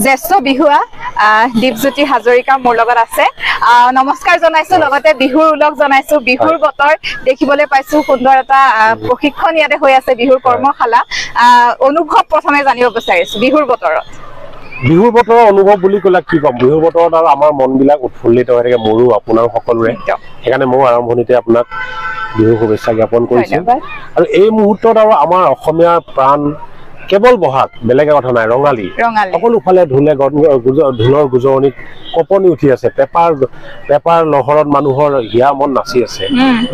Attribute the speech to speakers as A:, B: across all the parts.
A: জ্যেষ্ঠ বিহুৱা দীপজ্যোতি হাজৰিকা মোৰ লগত আছে নমস্কাৰ জনাইছো লগতে বিহুৰ উলক জনাইছো বিহুৰ বতৰ দেখিবলৈ পাইছো সুন্দৰ এটা প্ৰশিক্ষণ ইয়াতে হৈ আছে বিহুৰ কৰ্মশালা অনুভৱ প্ৰথমে জানিব বিচাৰিছো বিহুৰ বতৰত অনুভৱ বুলি ক'লে কি ক'ম বিহুৰ বতৰত আৰু আমাৰ মনবিলাক উৎফুল্লিত হৈ থাকে মোৰো আপোনাৰ সকলোৰে সেইকাৰণে মই আৰম্ভণিতে আপোনাক বিহু শুভেচ্ছা জ্ঞাপন কৰিছো আৰু এই মুহূৰ্তত আৰু আমাৰ অসমীয়া প্ৰাণ কেৱল বহাগ বেলেগে কথা নাই ৰঙালী সকলোফালে ঢোলৰ গুজৰণিত কপনি উঠি আছে পেপাৰ লহৰত মানুহৰ হিয়া মন নাচি আছে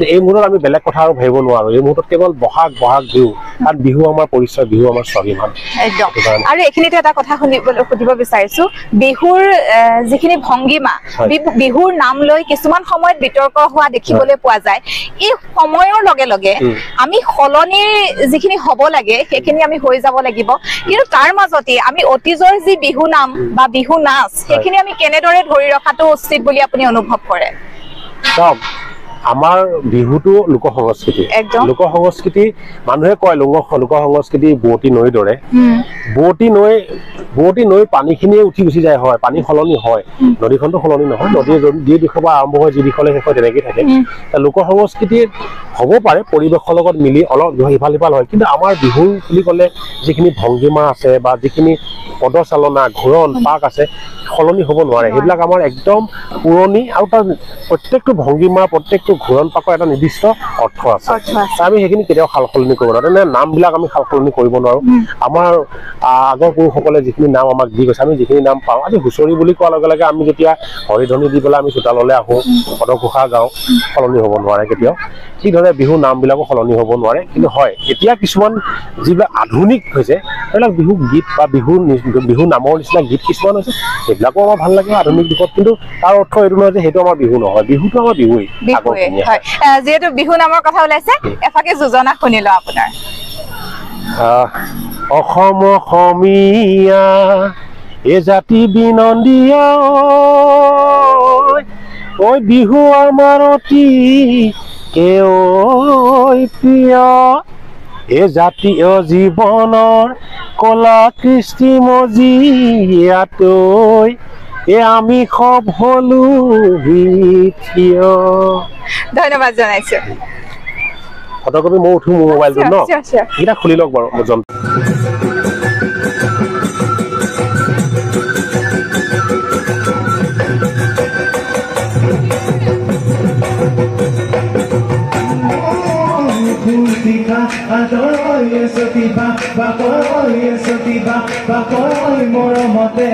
A: এই মুহূৰ্তত আমি বেলেগ কথা আৰু ভাবিব নোৱাৰো এই মুহূৰ্তত কেৱল বহাগ বিহু কাৰণ বিহু আমাৰ পৰিচয় বিহু আমাৰ স্বাভিমান আৰু এইখিনিতে এটা কথা সুধিব বিচাৰিছো বিহুৰ যিখিনি ভংগীমা বিহুৰ নাম লৈ কিছুমান সময়ত বিতৰ্ক হোৱা দেখিবলৈ পোৱা যায় এই সময়ৰ লগে লগে আমি সলনিৰ যিখিনি হ'ব লাগে সেইখিনি আমি হৈ যাব লাগিব কিন্তু তাৰ মাজতে আমি অতীজৰ যি বিহু নাম বা বিহু নাচ সেইখিনি আমি কেনেদৰে ধৰি ৰখাটো উচিত বুলি আপুনি অনুভৱ কৰে আমাৰ বিহুটো লোক সংস্কৃতি মানুহে কয় লোক সংস্কৃতি বুৱতী নৈৰ দৰে বুৱতী নৈ পানীখিনি উঠি গুচি যায় হয় পানী সলনি হয় নদীখনটো সলনি নহয় নদীৰ যি দিশৰ পৰা আৰম্ভ হয় যি দিশলৈ শেষ হয় তেনেকেই থাকে লোক সংস্কৃতি হ'ব পাৰে পৰিৱেশৰ লগত মিলি অলপ ইফাল সিফাল হয় কিন্তু আমাৰ বিহু বুলি ক'লে যিখিনি ভংগীমা আছে বা যিখিনি পদচালনা ঘূৰণ পাক আছে সলনি হ'ব নোৱাৰে সেইবিলাক আমাৰ একদম পুৰণি আৰু তাৰ প্ৰত্যেকটো ভংগীমা প্ৰত্যেকটো ঘূৰণ পাকৰ এটা নিৰ্দিষ্ট অৰ্থ আছে আমি সেইখিনি কেতিয়াও সাল সলনি কৰিব নোৱাৰো তেনে নামবিলাক আমি সাল সলনি কৰিব নোৱাৰো আমাৰ আগৰ পুৰুষসকলে যিখিনি নাম আমাক দি গৈছে আমি যিখিনি নাম পাওঁ আজি হুঁচৰি বুলি কোৱাৰ লগে লগে আমি যেতিয়া হৰিধ্বনি দি পেলাই আমি চোতাললৈ আহোঁ পদঘোষা গাওঁ সলনি হ'ব নোৱাৰে কেতিয়াও ঠিক ধৰণে বিহু নামবিলাকো সলনি হ'ব নোৱাৰে কিন্তু হয় এতিয়া কিছুমান যিবিলাক আধুনিক হৈছে সেইবিলাক বিহু গীত বা বিহু নামৰ নিচিনা গীত কিছুমান হৈছে সেইবিলাকো আমাৰ ভাল লাগে আধুনিক দিশত কিন্তু তাৰ অৰ্থ এইটো নহয় যে সেইটো আমাৰ বিহু নহয় বিহুটো আমাৰ বিহুৱেই যিহেতু বিহু নামৰ কথা ওলাইছে এফাকে যোজনা শুনিলো আপোনাৰ অসমীয়া এ জাতি বিনন্দীয় ঐ বিহু আমাৰ অতি প্ৰিয় এ জাতীয় জীৱনৰ কলা কৃষ্টি মজিয়াতৈ আমি সব হলো থিয় ধন্যবাদ জনাইছো ফটোকপি মই উঠো মোৰ মোবাইলটো ন এটা খুলি লওক বাৰু মৰমতে